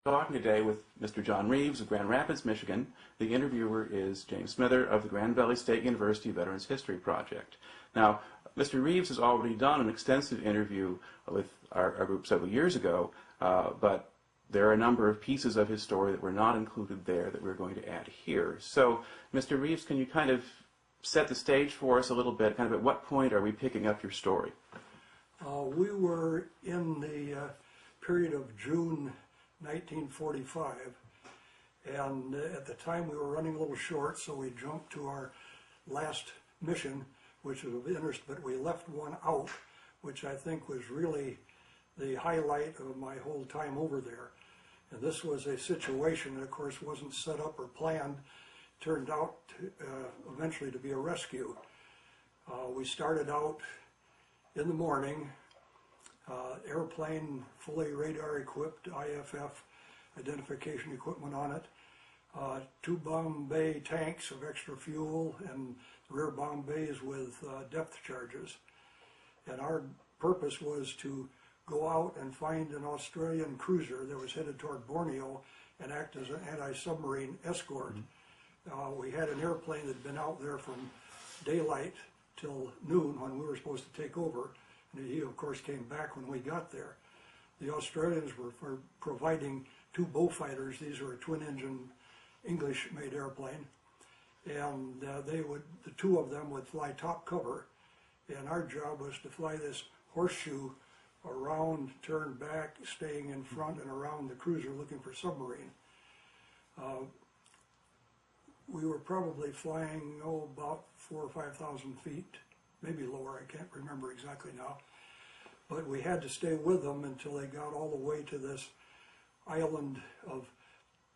Talking today with Mr. John Reeves of Grand Rapids, Michigan. The interviewer is James Smither of the Grand Valley State University Veterans History Project. Now, Mr. Reeves has already done an extensive interview with our group several years ago, but there are a number of pieces of his story that were not included there that we're going to add here. So, Mr. Reeves, can you kind of set the stage for us a little bit? Kind of at what point are we picking up your story? We were in the period of June 1945, and at the time we were running a little short, so we jumped to our last mission, which was of interest, but we left one out, which I think was really the highlight of my whole time over there. And this was a situation that, of course, wasn't set up or planned. Turned out eventually to be a rescue. We started out in the morning, airplane fully radar equipped, IFF identification equipment on it, 2 bomb bay tanks of extra fuel and rear bomb bays with depth charges. And our purpose was to go out and find an Australian cruiser that was headed toward Borneo and act as an anti-submarine escort. We had an airplane that had been out there from daylight till noon when we were supposed to take over. And he, of course, came back when we got there. The Australians were providing 2 Beaufighters. These were a twin-engine English-made airplane. And the 2 of them would fly top cover. And our job was to fly this horseshoe around, turn back, staying in front and around the cruiser looking for submarine. We were probably flying, about 4,000 or 5,000 feet, maybe lower, I can't remember exactly now. But we had to stay with them until they got all the way to this island of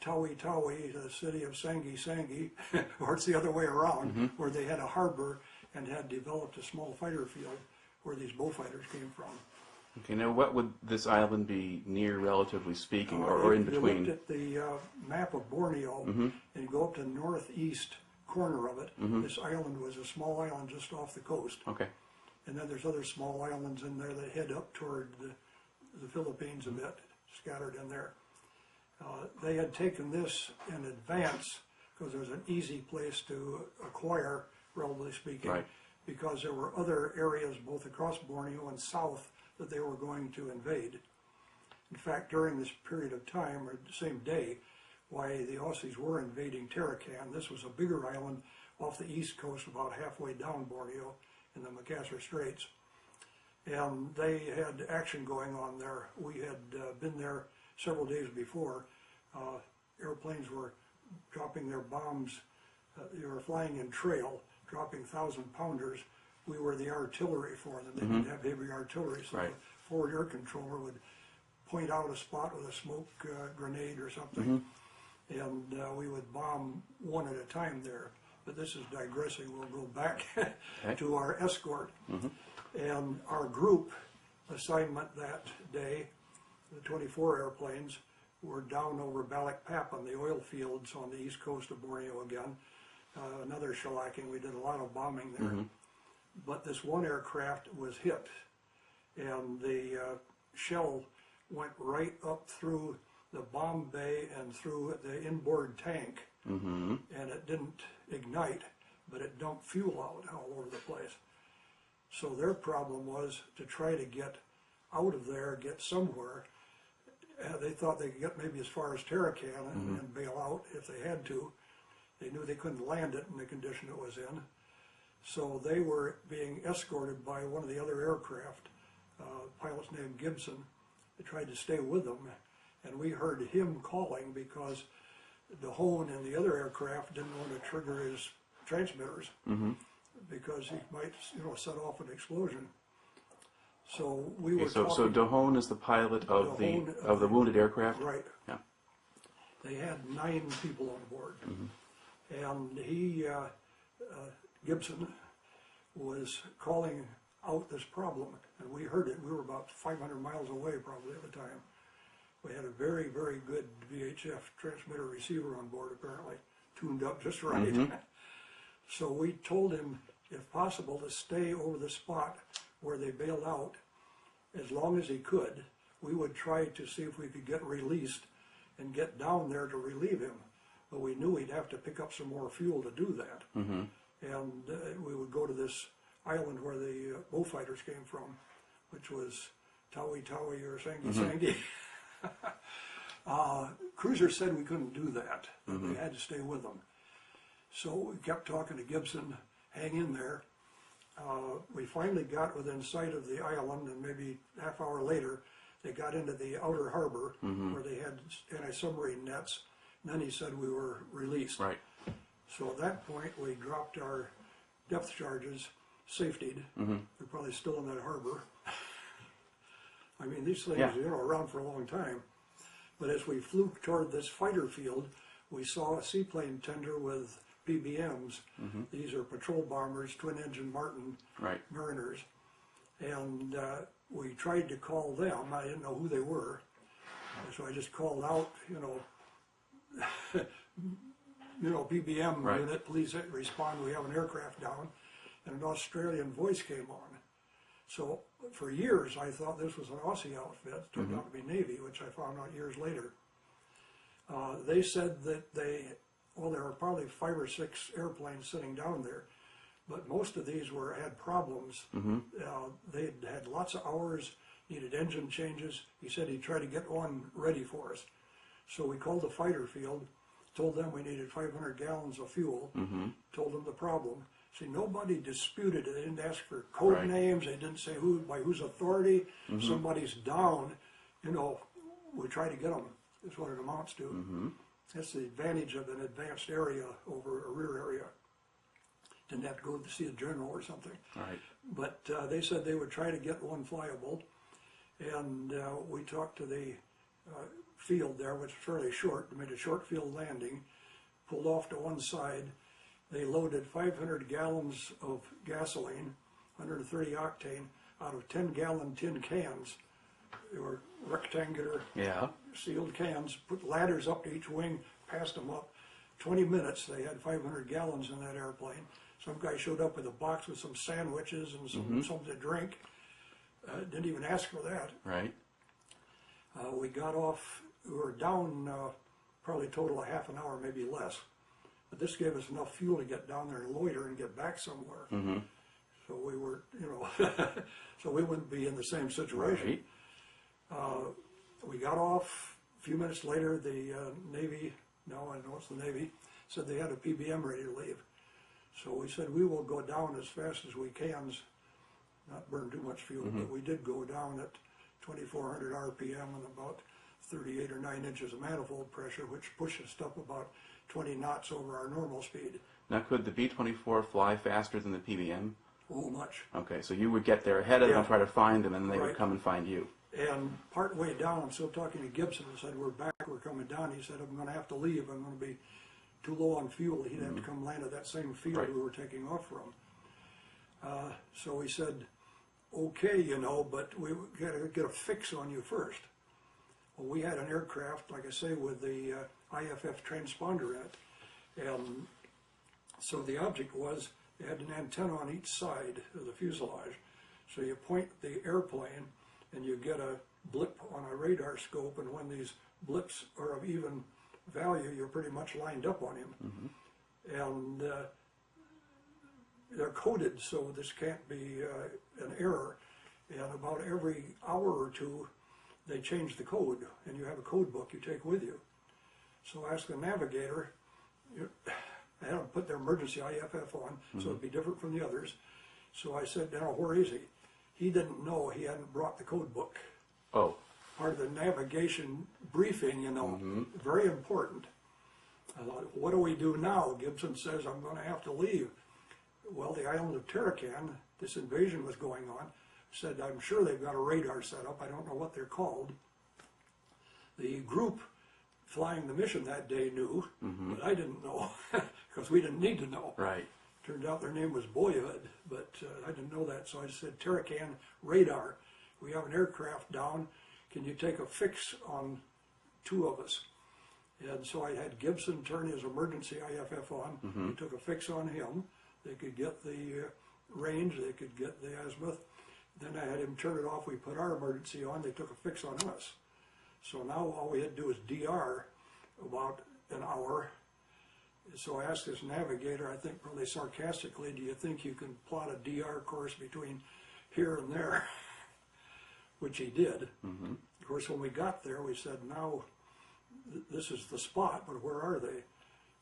Tawi Tawi, the city of Sangi Sangi, or it's the other way around, where they had a harbor and had developed a small fighter field where these Beaufighters came from. Okay, now what would this island be near, relatively speaking, or in between? If you looked at the map of Borneo, and you go up to the northeast corner of it, this island was a small island just off the coast. Okay. And then there's other small islands in there that head up toward the Philippines a bit, scattered in there. They had taken this in advance because it was an easy place to acquire, relatively speaking, right, because there were other areas both across Borneo and south that they were going to invade. In fact, during this period of time, or the same day, why the Aussies were invading Tarakan, this was a bigger island off the east coast, about halfway down Borneo in the Makassar Straits. And they had action going on there. We had been there several days before. Airplanes were dropping their bombs. They were flying in trail, dropping 1,000-pounders. We were the artillery for them. They didn't have heavy artillery, so the forward air controller would point out a spot with a smoke grenade or something, and we would bomb one at a time there. But this is digressing. We'll go back to our escort. And our group assignment that day, the 24 airplanes, were down over Balikpapan on the oil fields on the east coast of Borneo again. Another shellacking. We did a lot of bombing there. But this one aircraft was hit, and the shell went right up through the bomb bay and through the inboard tank, and it didn't ignite, but it dumped fuel out all over the place. So their problem was to try to get out of there, get somewhere. They thought they could get maybe as far as Tarakan and bail out if they had to. They knew they couldn't land it in the condition it was in. So they were being escorted by one of the other aircraft, pilot's named Gibson. They tried to stay with them, and we heard him calling because Dahone and the other aircraft didn't want to trigger his transmitters because he might, set off an explosion. So we were talking. So Dahone is the pilot of the wounded aircraft? Right. Yeah. They had 9 people on board, and he, Gibson, was calling out this problem, and we heard it. We were about 500 miles away probably at the time. We had a very, very good VHF transmitter receiver on board, apparently, tuned up just right. So we told him, if possible, to stay over the spot where they bailed out as long as he could. We would try to see if we could get released and get down there to relieve him. But we knew we'd have to pick up some more fuel to do that. And we would go to this island where the bullfighters came from, which was Tawi Tawi or Sangi Sangi. Cruiser said we couldn't do that, that we had to stay with them. So we kept talking to Gibson, hang in there. We finally got within sight of the island, and maybe half hour later, they got into the outer harbor where they had anti-submarine nets. And then he said we were released. Right. So at that point, we dropped our depth charges, safetied. They're probably still in that harbor. I mean, these things, around for a long time. But as we flew toward this fighter field, we saw a seaplane tender with PBMs. These are patrol bombers, twin-engine Martin Mariners. And we tried to call them. I didn't know who they were. So I just called out, PBM unit, please respond, we have an aircraft down. And an Australian voice came on. So for years I thought this was an Aussie outfit. It turned out to be Navy, which I found out years later. They said that there were probably 5 or 6 airplanes sitting down there, but most of these had problems. They had lots of hours, needed engine changes. He said he'd try to get one ready for us. So we called the fighter field, told them we needed 500 gallons of fuel, told them the problem. See, nobody disputed it. They didn't ask for code names. They didn't say by whose authority. Somebody's down. We try to get them. Is what it amounts to. That's the advantage of an advanced area over a rear area. Didn't have to go to see a general or something. Right. But they said they would try to get one flyable. And we talked to the field there, which was fairly short. They made a short field landing, pulled off to one side. They loaded 500 gallons of gasoline, 130 octane, out of 10-gallon tin cans. They were rectangular, sealed cans, put ladders up to each wing, passed them up. 20 minutes, they had 500 gallons in that airplane. Some guy showed up with a box with some sandwiches and something to drink. Didn't even ask for that. Right. We got off, we were down probably a total of half an hour, maybe less. But this gave us enough fuel to get down there and loiter and get back somewhere. So we were, so we wouldn't be in the same situation. We got off. A few minutes later, the Navy, I know it's the Navy, said they had a PBM ready to leave. So we said we will go down as fast as we can, not burn too much fuel, but we did go down at 2,400 RPM and about 38 or 9 inches of manifold pressure, which pushed us up about 20 knots over our normal speed. Now, could the B-24 fly faster than the PBM? Oh, much. Okay, so you would get there ahead of them, try to find them, and then they would come and find you. And part way down, I'm still talking to Gibson, and said, we're back, we're coming down. He said, I'm going to have to leave. I'm going to be too low on fuel. He'd have to come land at that same field we were taking off from. So he said, okay, but we got to get a fix on you first. Well, we had an aircraft, like I say, with the IFF transponder in it. And so the object was, they had an antenna on each side of the fuselage. So you point the airplane and you get a blip on a radar scope, and when these blips are of even value, you're pretty much lined up on him. And they're coded, so this can't be an error. And about every hour or two, they change the code, and you have a code book you take with you. So I asked the navigator, I had them put their emergency IFF on, so it'd be different from the others. So I said, where is he? He didn't know he hadn't brought the code book. Oh. Part of the navigation briefing, very important. I thought, what do we do now? Gibson says, I'm going to have to leave. Well, the island of Tarakan, this invasion was going on, said, I'm sure they've got a radar set up. I don't know what they're called. The group flying the mission that day knew, but I didn't know, because we didn't need to know. Right. Turned out their name was Boyhood, but I didn't know that, so I said, Tarakan radar, we have an aircraft down, can you take a fix on 2 of us? And so I had Gibson turn his emergency IFF on, he took a fix on him, they could get the range, they could get the azimuth, then I had him turn it off, we put our emergency on, they took a fix on us. So now all we had to do is DR about an hour. So I asked this navigator, I think probably sarcastically, do you think you can plot a DR course between here and there? Which he did. Mm-hmm. Of course, when we got there, we said, now this is the spot, but where are they?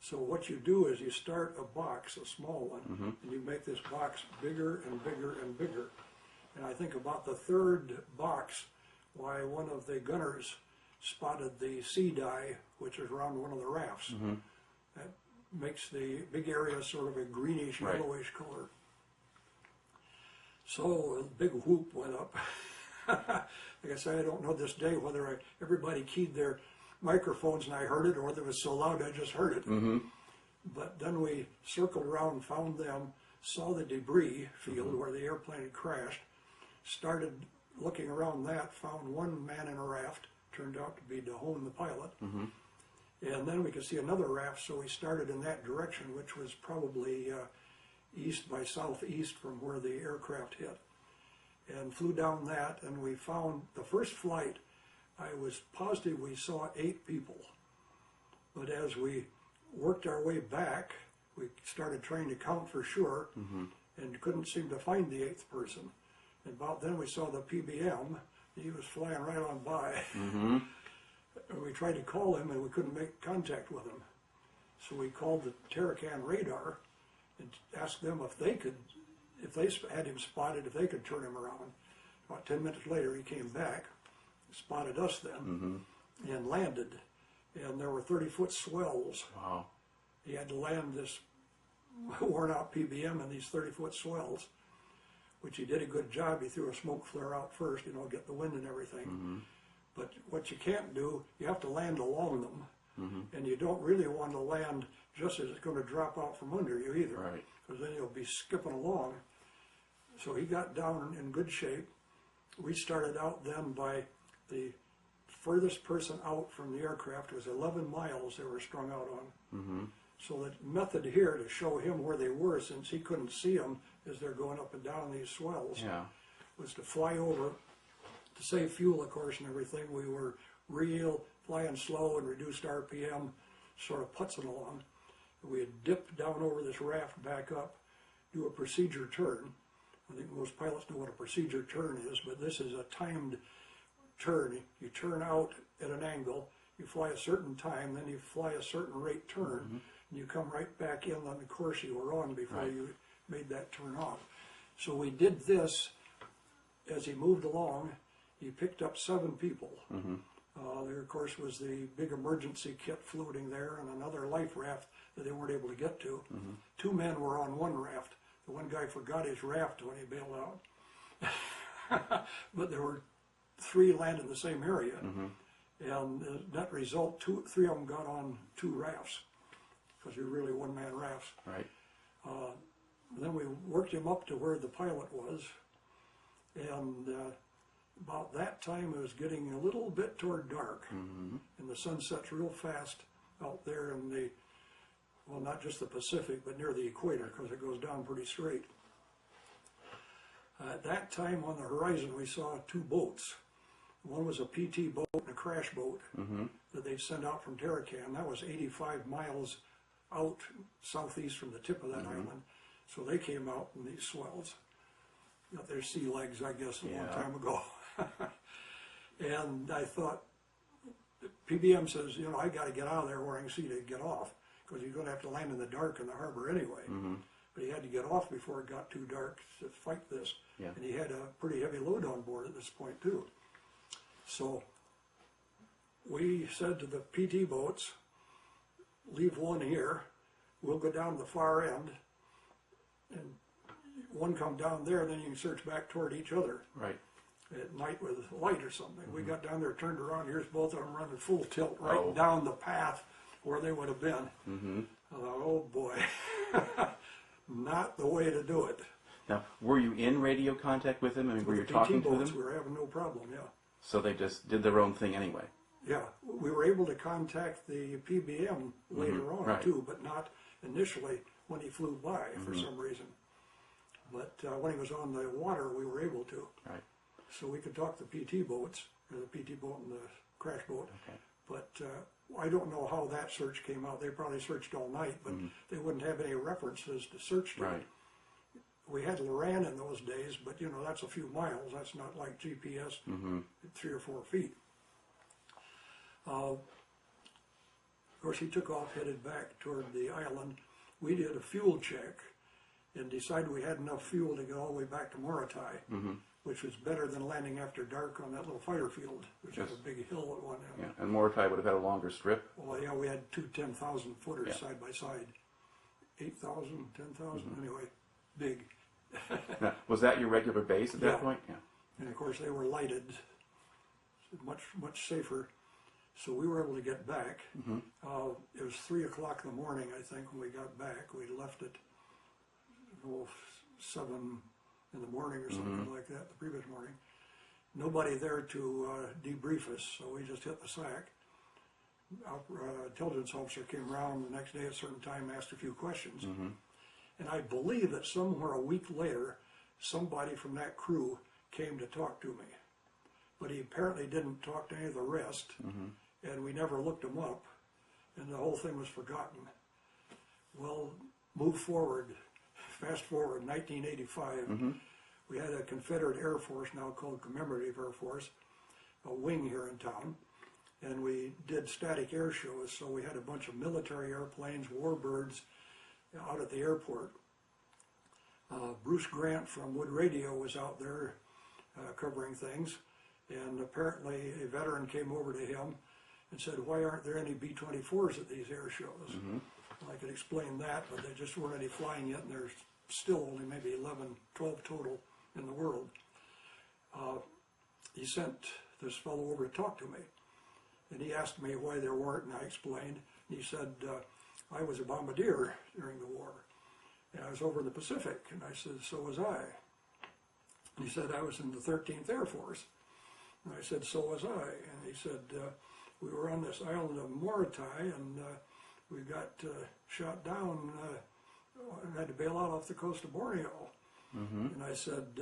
So what you do is you start a box, a small one, Mm-hmm. and you make this box bigger and bigger and bigger. And I think about the third box, why one of the gunners spotted the sea dye, which is around one of the rafts. Mm-hmm. That makes the big area sort of a greenish, Right. yellowish color. So a big whoop went up. Like I say, I don't know this day whether everybody keyed their microphones and I heard it, or whether it was so loud I just heard it. Mm-hmm. But then we circled around, found them, saw the debris field Mm-hmm. where the airplane had crashed, started looking around that, found one man in a raft, turned out to be Dahone, the pilot. Mm-hmm. And then we could see another raft, so we started in that direction, which was probably east by southeast from where the aircraft hit. And flew down that, and we found the first flight, I was positive we saw 8 people. But as we worked our way back, we started trying to count for sure, and couldn't seem to find the 8th person. And about then we saw the PBM, he was flying right on by. Mm-hmm. And we tried to call him and we couldn't make contact with him. So we called the Tarakan radar and asked them if they could, if they had him spotted, if they could turn him around. About 10 minutes later he came back, spotted us then, and landed. And there were 30-foot swells. Wow. He had to land this worn out PBM in these 30-foot swells, which he did a good job. He threw a smoke flare out first, get the wind and everything. But what you can't do, you have to land along them, and you don't really want to land just as it's going to drop out from under you either, Right. because then you'll be skipping along. So he got down in good shape. We started out then by the furthest person out from the aircraft was 11 miles they were strung out on. So the method here to show him where they were, since he couldn't see them as they're going up and down these swells, Yeah. was to fly over. To save fuel, of course, and everything, we were flying slow and reduced RPM, sort of putzing along. We had dipped down over this raft, back up, do a procedure turn. I think most pilots know what a procedure turn is, but this is a timed turn. You turn out at an angle, you fly a certain time, then you fly a certain rate turn, and you come right back in on the course you were on before Right. you made that turn off. So we did this as he moved along. He picked up 7 people. There, of course, was the big emergency kit floating there and another life raft that they weren't able to get to. 2 men were on one raft. The one guy forgot his raft when he bailed out. But there were 3 landed in the same area. And the net result, 3 of them got on 2 rafts, because we were really one-man rafts. Right. Then we worked him up to where the pilot was, and about that time it was getting a little bit toward dark, and the sun sets real fast out there in the, well, not just the Pacific, but near the equator, because it goes down pretty straight. At that time on the horizon we saw 2 boats. One was a PT boat and a crash boat that they sent out from Tarakan. That was 85 miles out southeast from the tip of that island. So they came out in these swells. Got their sea legs, I guess, a long time ago. And I thought, PBM says, I got to get out of there where I can see to get off, because you're going to have to land in the dark in the harbor anyway. But he had to get off before it got too dark to fight this. Yeah. And he had a pretty heavy load on board at this point too. So we said to the PT boats, leave one here, we'll go down to the far end, and one come down there, then you can search back toward each other. Right. At night with light or something. We got down there, turned around, here's both of them running full tilt right down the path where they would have been. I thought, oh boy, not the way to do it. Now, were you in radio contact with them? I mean, were you With the talking PT to boats, them? we were having no problem, yeah. So they just did their own thing anyway. Yeah, we were able to contact the PBM later on right. too, but not initially when he flew by for some reason. But when he was on the water, we were able to. Right. So we could talk to PT boats, or the PT boat and the crash boat. Okay. But I don't know how that search came out. They probably searched all night, but they wouldn't have any references to search to. Right. We had Loran in those days, but you know, that's a few miles. That's not like GPS at 3 or 4 feet. Of course, he took off, headed back toward the island. We did a fuel check and decided we had enough fuel to get all the way back to Morotai, which was better than landing after dark on that little fire field, which Yes. was a big hill at one end. Yeah, and Morotai would have had a longer strip. Well, yeah, we had two 10,000 footers Yeah. side by side. 8,000, 10,000, anyway, big. Now, was that your regular base at that Yeah. point? Yeah. And of course, they were lighted, much safer. So we were able to get back. It was 3 o'clock in the morning, I think, when we got back. We left at 7 in the morning or something like that, the previous morning. Nobody there to debrief us, so we just hit the sack. Our intelligence officer came around the next day at a certain time, asked a few questions. And I believe that somewhere a week later, somebody from that crew came to talk to me. But he apparently didn't talk to any of the rest, and we never looked him up, and the whole thing was forgotten. Well, move forward, fast forward, 1985, we had a Confederate Air Force, now called Commemorative Air Force, a wing here in town, and we did static air shows, so we had a bunch of military airplanes, warbirds, out at the airport. Bruce Grant from Wood Radio was out there covering things, and apparently a veteran came over to him and said, "Why aren't there any B-24s at these air shows?" I could explain that, but there just weren't any flying yet, and there's still only maybe 11, 12 total in the world. He sent this fellow over to talk to me, and he asked me why there weren't, and I explained. And he said, I was a bombardier during the war, and I was over in the Pacific, and I said, so was I. And he said, I was in the 13th Air Force, and I said, so was I. And he said, we were on this island of Morotai, and we got shot down and had to bail out off the coast of Borneo. And I said,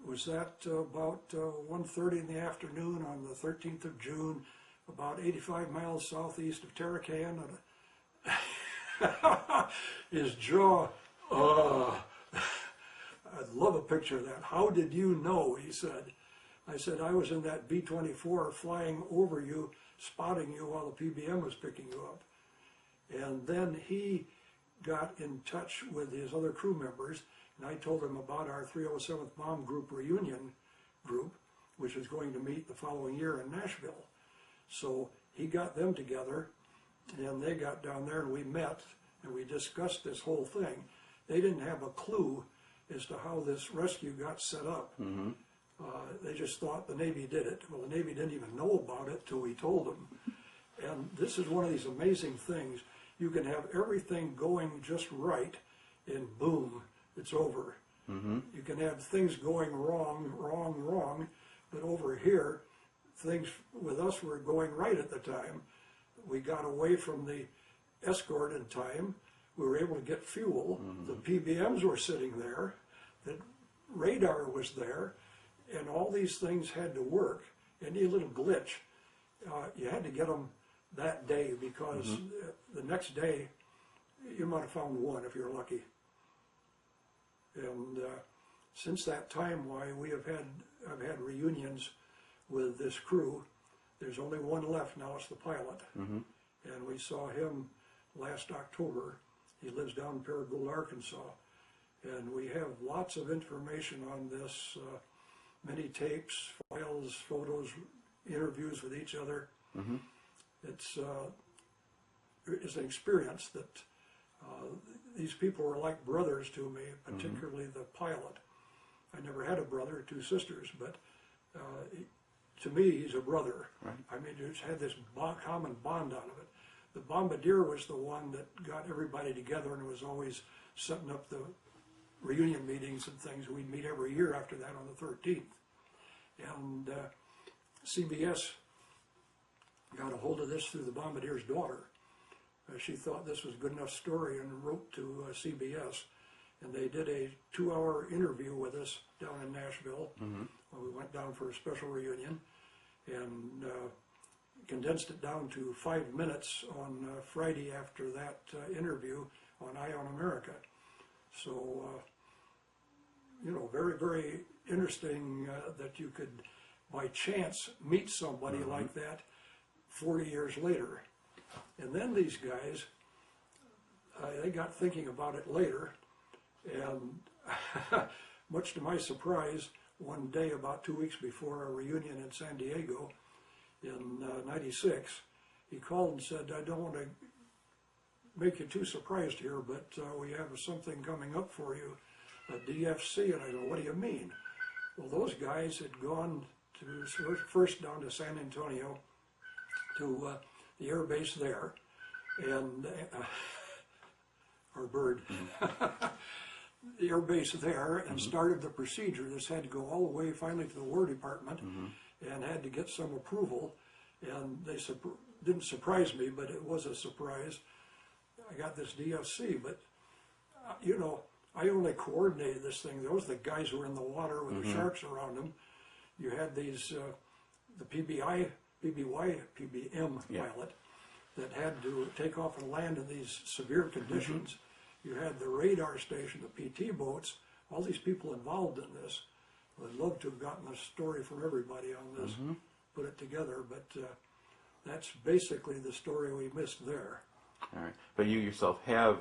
was that about 1:30 in the afternoon on the 13th of June, about 85 miles southeast of Tarakan? His jaw, I'd love a picture of that. How did you know? He said. I said, I was in that B-24 flying over you, spotting you while the PBM was picking you up. And then he got in touch with his other crew members, and I told him about our 307th Bomb Group reunion group, which was going to meet the following year in Nashville. So he got them together, and they got down there, and we met, and we discussed this whole thing. They didn't have a clue as to how this rescue got set up. They just thought the Navy did it. Well, the Navy didn't even know about it till we told them. And this is one of these amazing things. You can have everything going just right, and boom, it's over. You can have things going wrong, but over here, things with us were going right at the time. We got away from the escort in time. We were able to get fuel. The PBMs were sitting there. The radar was there. And all these things had to work. Any little glitch, you had to get them that day, because the next day you might have found one if you're lucky. And since that time, why I've had reunions with this crew. There's only one left now. It's the pilot, and we saw him last October. He lives down in Paragould, Arkansas, and we have lots of information on this. Many tapes, files, photos, interviews with each other. It's an experience that these people were like brothers to me, particularly the pilot. I never had a brother, 2 sisters, but to me, he's a brother. Right. I mean, just had this common bond out of it. The bombardier was the one that got everybody together and was always setting up the reunion meetings and things. We'd meet every year after that on the 13th. And CBS got a hold of this through the bombardier's daughter. She thought this was a good enough story and wrote to CBS. And they did a 2-hour interview with us down in Nashville when we went down for a special reunion. and condensed it down to 5 minutes on Friday after that interview on Eye on America. So, you know, very, very interesting that you could, by chance, meet somebody like that 40 years later. And then these guys, they got thinking about it later, and much to my surprise, one day about 2 weeks before our reunion in San Diego in '96, he called and said, I don't want to make you too surprised here, but we have something coming up for you, a DFC. And I go, what do you mean? Well, those guys had gone to first down to San Antonio to the air base there, and our bird, the air base there, and started the procedure. This had to go all the way finally to the War Department, and had to get some approval. And they didn't surprise me, but it was a surprise. I got this DFC, but you know, I only coordinated this thing. Those were the guys who were in the water with the sharks around them. You had these, the PBM pilot that had to take off and land in these severe conditions. You had the radar station, the PT boats, all these people involved in this. I'd love to have gotten a story from everybody on this, put it together, but that's basically the story we missed there. All right. But you yourself have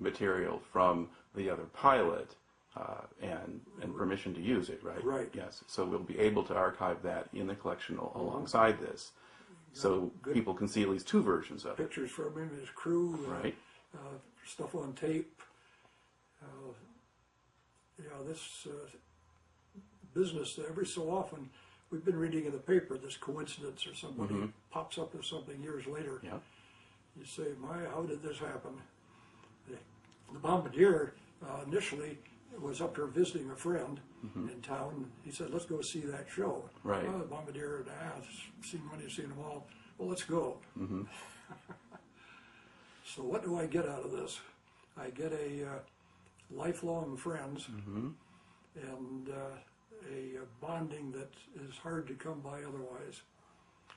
material from the other pilot and permission to use it, right? Right. Yes. So we'll be able to archive that in the collection alongside this, so people can see at least two versions of it. Pictures from him and his crew, Right. Stuff on tape. This business, every so often, we've been reading in the paper this coincidence, or somebody pops up with something years later. Yeah. You say, my, how did this happen? The bombardier initially was up there visiting a friend in town. He said, let's go see that show. Right. The bombardier, seen one, you've seen them all. Well, let's go. So what do I get out of this? I get a lifelong friends and a bonding that is hard to come by otherwise.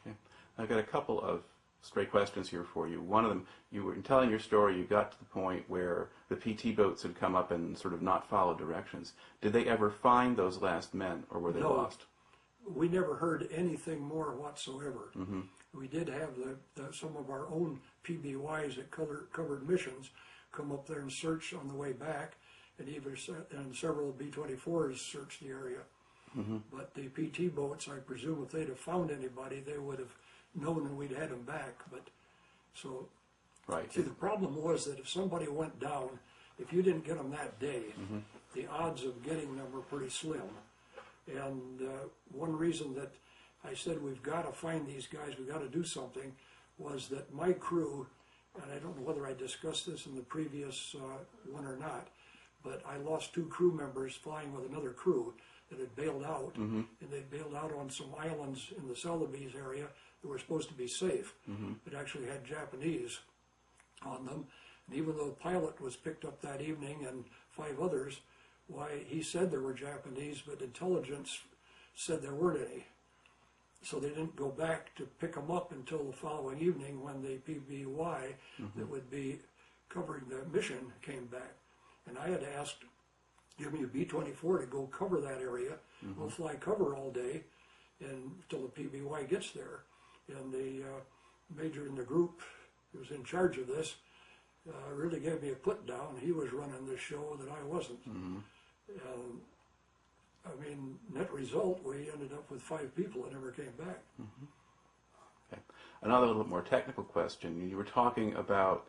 Okay. I've got a couple of stray questions here for you. One of them, you were in telling your story, you got to the point where the PT boats had come up and sort of not followed directions. Did they ever find those last men, or were they lost? We never heard anything more whatsoever. We did have some of our own PBYs that covered missions come up there and search on the way back, and several B-24s searched the area. But the PT boats, I presume if they'd have found anybody, they would have known and we'd had them back. But so, right. See, the problem was that if somebody went down, if you didn't get them that day, the odds of getting them were pretty slim. And one reason that I said we've got to find these guys, we've got to do something, was that my crew, and I don't know whether I discussed this in the previous one or not, but I lost 2 crew members flying with another crew that had bailed out, and they bailed out on some islands in the Celebes area that were supposed to be safe. It actually had Japanese on them, and even though the pilot was picked up that evening and 5 others, why, he said there were Japanese, but intelligence said there weren't any. So they didn't go back to pick them up until the following evening when the PBY that would be covering the mission came back. And I had asked, give me a B-24 to go cover that area. We'll fly cover all day until the PBY gets there. And the major in the group who was in charge of this really gave me a put down. He was running the show that I wasn't. I mean, net result, we ended up with 5 people that never came back. Okay. Another little bit more technical question. You were talking about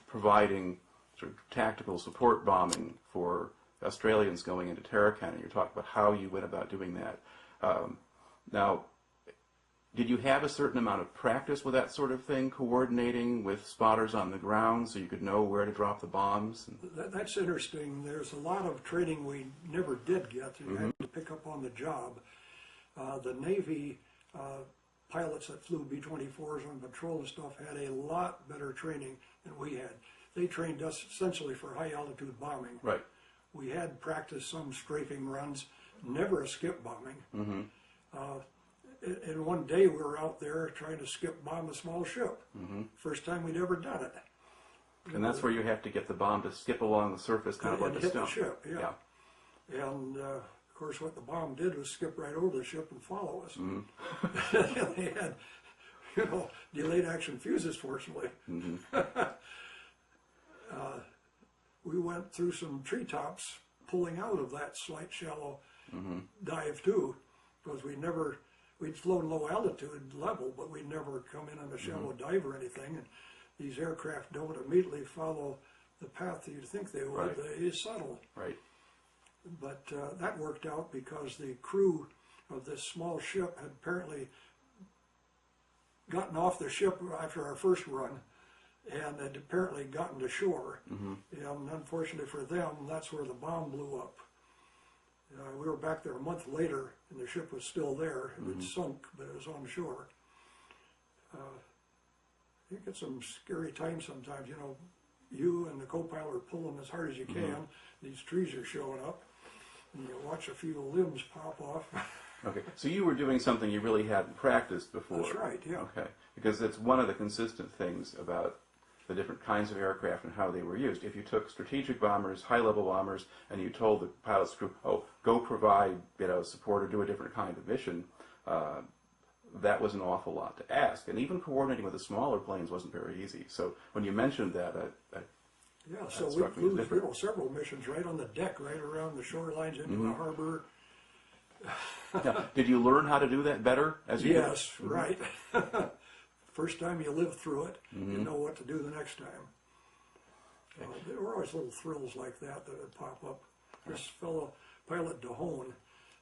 providing sort of tactical support bombing for Australians going into Tarakan. You're talking about how you went about doing that. Now, did you have a certain amount of practice with that sort of thing, coordinating with spotters on the ground so you could know where to drop the bombs? That's interesting. There's a lot of training we never did get. You had to pick up on the job. The Navy pilots that flew B-24s on patrol and stuff had a lot better training than we had. They trained us essentially for high altitude bombing. Right. We had practiced some strafing runs, never a skip bombing. And one day we were out there trying to skip bomb a small ship. First time we'd ever done it. And that's where you have to get the bomb to skip along the surface, kind of like a hit stone. the ship, yeah. And of course, what the bomb did was skip right over the ship and follow us. They had, delayed action fuses, fortunately. We went through some treetops, pulling out of that slight shallow dive too, because we'd flown low altitude level, but we'd never come in on a shallow dive or anything. And these aircraft don't immediately follow the path that you'd think they would. Right. They settle. Right. But that worked out because the crew of this small ship had apparently gotten off the ship after our first run and had apparently gotten to shore. And unfortunately for them, that's where the bomb blew up. We were back there a month later, and the ship was still there. It had sunk, but it was on shore. You get some scary times sometimes. You and the co-pilot are pulling as hard as you can. These trees are showing up, and you watch a few limbs pop off. Okay, so you were doing something you really hadn't practiced before. That's right, yeah. Okay, because it's one of the consistent things about the different kinds of aircraft and how they were used. If you took strategic bombers, high-level bombers, and you told the pilot's crew, oh, go provide support or do a different kind of mission, that was an awful lot to ask. And even coordinating with the smaller planes wasn't very easy. So when you mentioned that, so we flew several missions right on the deck, right around the shorelines into the harbor. Now, did you learn how to do that better as you did? Yes, right. First time you live through it, you know what to do the next time. There were always little thrills like that would pop up. This fellow, Pilot DeHone,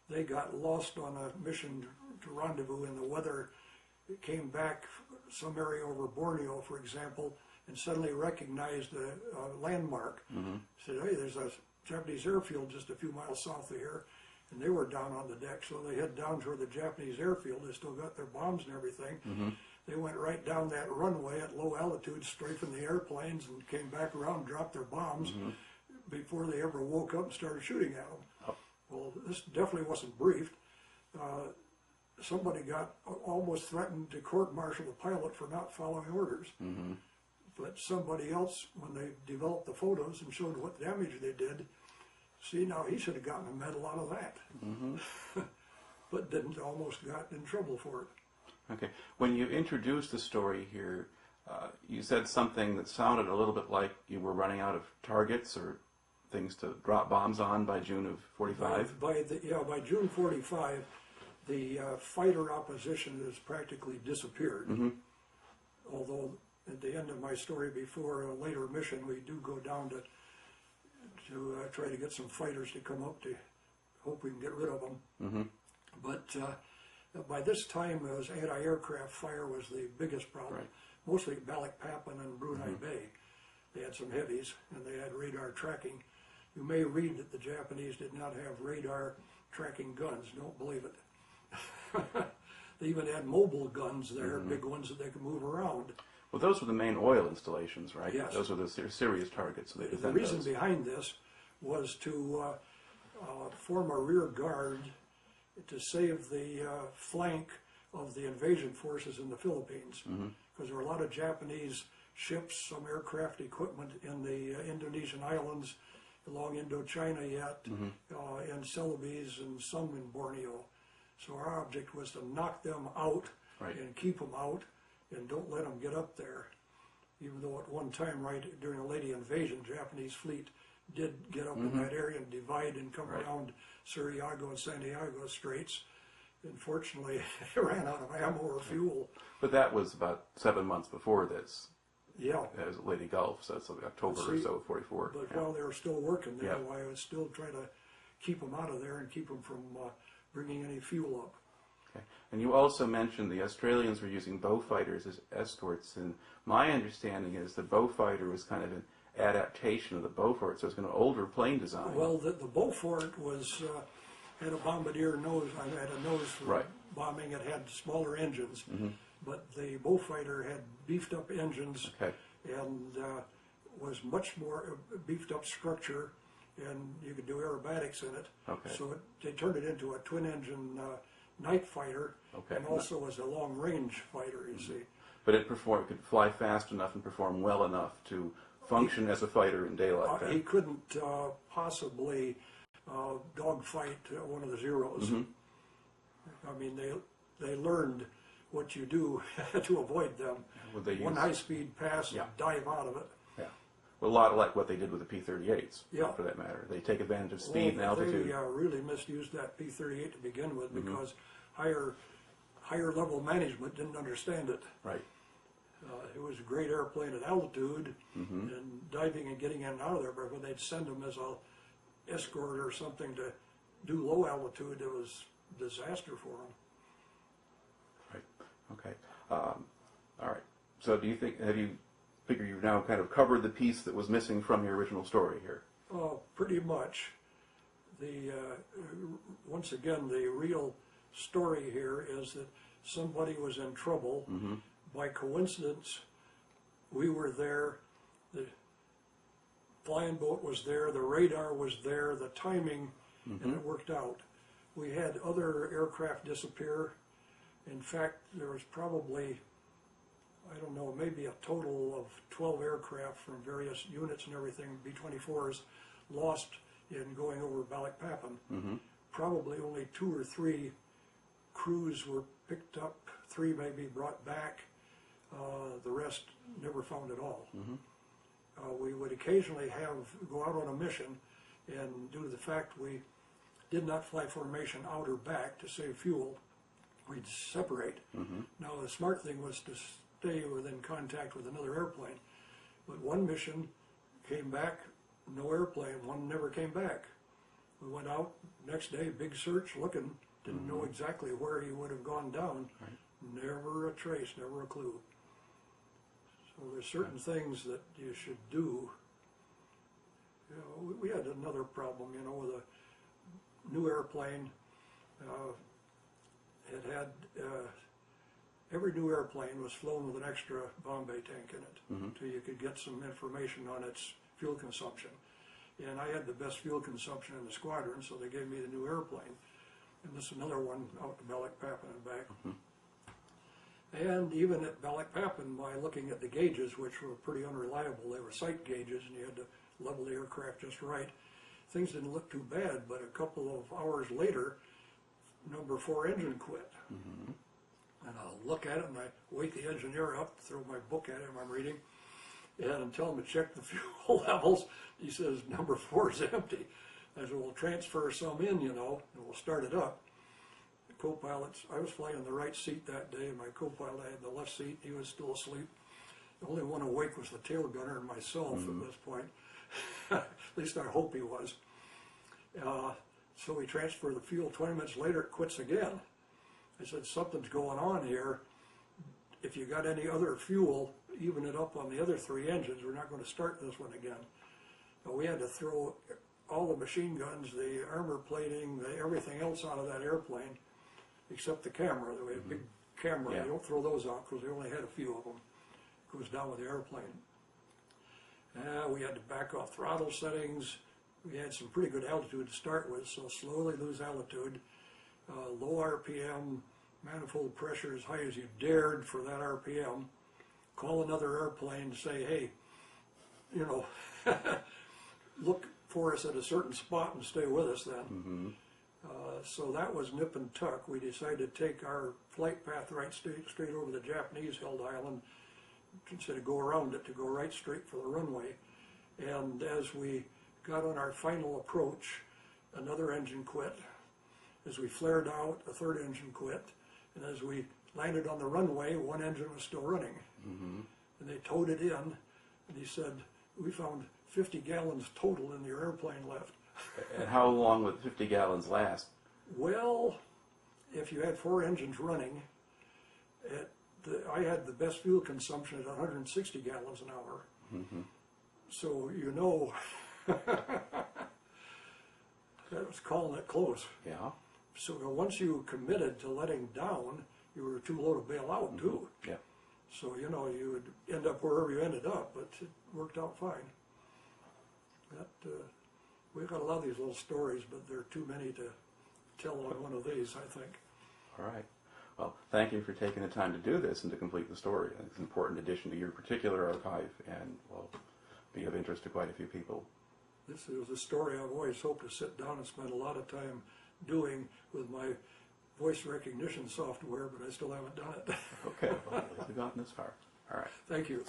they got lost on a mission to rendezvous in the weather. It came back some area over Borneo, for example, and suddenly recognized a landmark. Said, hey, there's a Japanese airfield just a few miles south of here. And they were down on the deck, so they head down toward the Japanese airfield. They still got their bombs and everything. They went right down that runway at low altitude, strafing the airplanes, and came back around and dropped their bombs before they ever woke up and started shooting at them. Well, this definitely wasn't briefed. Somebody got almost threatened to court-martial the pilot for not following orders. But somebody else, when they developed the photos and showed what damage they did, see, now he should have gotten a medal out of that. But didn't, almost got in trouble for it. Okay. When you introduced the story here, you said something that sounded a little bit like you were running out of targets or things to drop bombs on by June of 45? By June 45, the fighter opposition has practically disappeared. Although at the end of my story, before a later mission, we do go down to try to get some fighters to come up to hope we can get rid of them. But by this time, it was anti-aircraft fire was the biggest problem. Mostly Balikpapan and Brunei Bay. They had some heavies, and they had radar tracking. You may read that the Japanese did not have radar tracking guns. Don't believe it. They even had mobile guns there, big ones that they could move around. Well, those were the main oil installations, right? Yes. Those were the serious targets. So they The reason behind this was to form a rear guard to save the flank of the invasion forces in the Philippines. Because there were a lot of Japanese ships, some aircraft equipment in the Indonesian islands, along Indochina yet, in Celebes and some in Borneo. So our object was to knock them out and keep them out and don't let them get up there. Even though at one time, right during the late invasion, Japanese fleet did get up in that area and divide and come around Surigao and Santiago Straits. Unfortunately, they ran out of ammo or fuel. But that was about 7 months before this. Yeah. It was Lady Gulf, so it's like October or so of 44. But while they were still working there, I was still trying to keep them out of there and keep them from bringing any fuel up. Okay. And you also mentioned the Australians were using Beaufighters as escorts, and my understanding is the Beaufighter was kind of an adaptation of the Beaufort, so it's an older plane design. Well, the Beaufort was had a bombardier nose. I had a nose for bombing. It had smaller engines, but the Beaufighter had beefed up engines and was much more beefed up structure, and you could do aerobatics in it. So they turned it into a twin engine night fighter Okay. and also as a long-range fighter, you see. But it could fly fast enough and perform well enough to function as a fighter in daylight. He couldn't possibly dogfight one of the Zeros. I mean, they learned what you do to avoid them. Would they One use? high-speed pass, Yeah. dive out of it. Yeah. Well, a lot like what they did with the P-38s, Yeah. for that matter. They take advantage of speed and altitude. They really misused that P-38 to begin with because higher level management didn't understand it. Right. It was a great airplane at altitude and diving and getting in and out of there, but when they'd send them as a escort or something to do low altitude, it was a disaster for them. Right. Okay. All right. So do you figure you've now kind of covered the piece that was missing from your original story here? Pretty much. Once again, the real story here is that somebody was in trouble. By coincidence, we were there, the flying boat was there, the radar was there, the timing, and it worked out. We had other aircraft disappear. In fact, there was probably, I don't know, maybe a total of 12 aircraft from various units and everything, B-24s, lost in going over Balikpapan. Probably only 2 or 3 crews were picked up, 3 maybe brought back. The rest never found at all. We would occasionally go out on a mission, and due to the fact we did not fly formation out or back to save fuel, we'd separate. Now the smart thing was to stay within contact with another airplane. But one mission came back, no airplane, one never came back. We went out, next day, big search, looking, didn't know exactly where he would have gone down. Never a trace, never a clue. So there's certain things that you should do. You know, we had another problem, you know, with a new airplane. Every new airplane was flown with an extra bomb bay tank in it, so you could get some information on its fuel consumption. And I had the best fuel consumption in the squadron, so they gave me the new airplane. And this is another one out to Balikpapan and back. And even at Balikpapan, by looking at the gauges, which were pretty unreliable, they were sight gauges, and you had to level the aircraft just right. Things didn't look too bad, but a couple of hours later, number 4 engine quit. And I'll look at it, and I wake the engineer up, throw my book at him I'm reading, and tell him to check the fuel levels. He says, number 4 is empty. I said, we'll transfer some in, you know, and we'll start it up. The co-pilots, I was flying in the right seat that day, and my co-pilot had the left seat. He was still asleep. The only one awake was the tail gunner and myself at this point. At least I hope he was. So we transfer the fuel. 20 minutes later, it quits again. I said, something's going on here. If you got any other fuel, even it up on the other 3 engines. We're not going to start this one again. But we had to throw all the machine guns, the armor plating, everything else out of that airplane, except the camera. We had a big camera. You don't throw those out because they only had a few of them. It goes down with the airplane. We had to back off throttle settings. We had some pretty good altitude to start with, so slowly lose altitude. Low RPM, manifold pressure as high as you dared for that RPM. Call another airplane and say, hey, you know, look for us at a certain spot and stay with us then. So that was nip and tuck. We decided to take our flight path right straight over the Japanese-held island instead of go around it, to go right straight for the runway. And as we got on our final approach, another engine quit. As we flared out, a 3rd engine quit. And as we landed on the runway, 1 engine was still running. And they towed it in, and he said, we found 50 gallons total in your airplane left. And how long would 50 gallons last? Well, if you had 4 engines running, I had the best fuel consumption at 160 gallons an hour. So you know, that was calling it close. Yeah. So once you committed to letting down, you were too low to bail out too. Yeah. So you know, you would end up wherever you ended up, but it worked out fine. We've got a lot of these little stories, but there are too many to tell on one of these, I think. All right. Well, thank you for taking the time to do this and to complete the story. It's an important addition to your particular archive and will be of interest to quite a few people. This is a story I've always hoped to sit down and spend a lot of time doing with my voice recognition software, but I still haven't done it. Okay, well, at least we've gotten this far. All right. Thank you.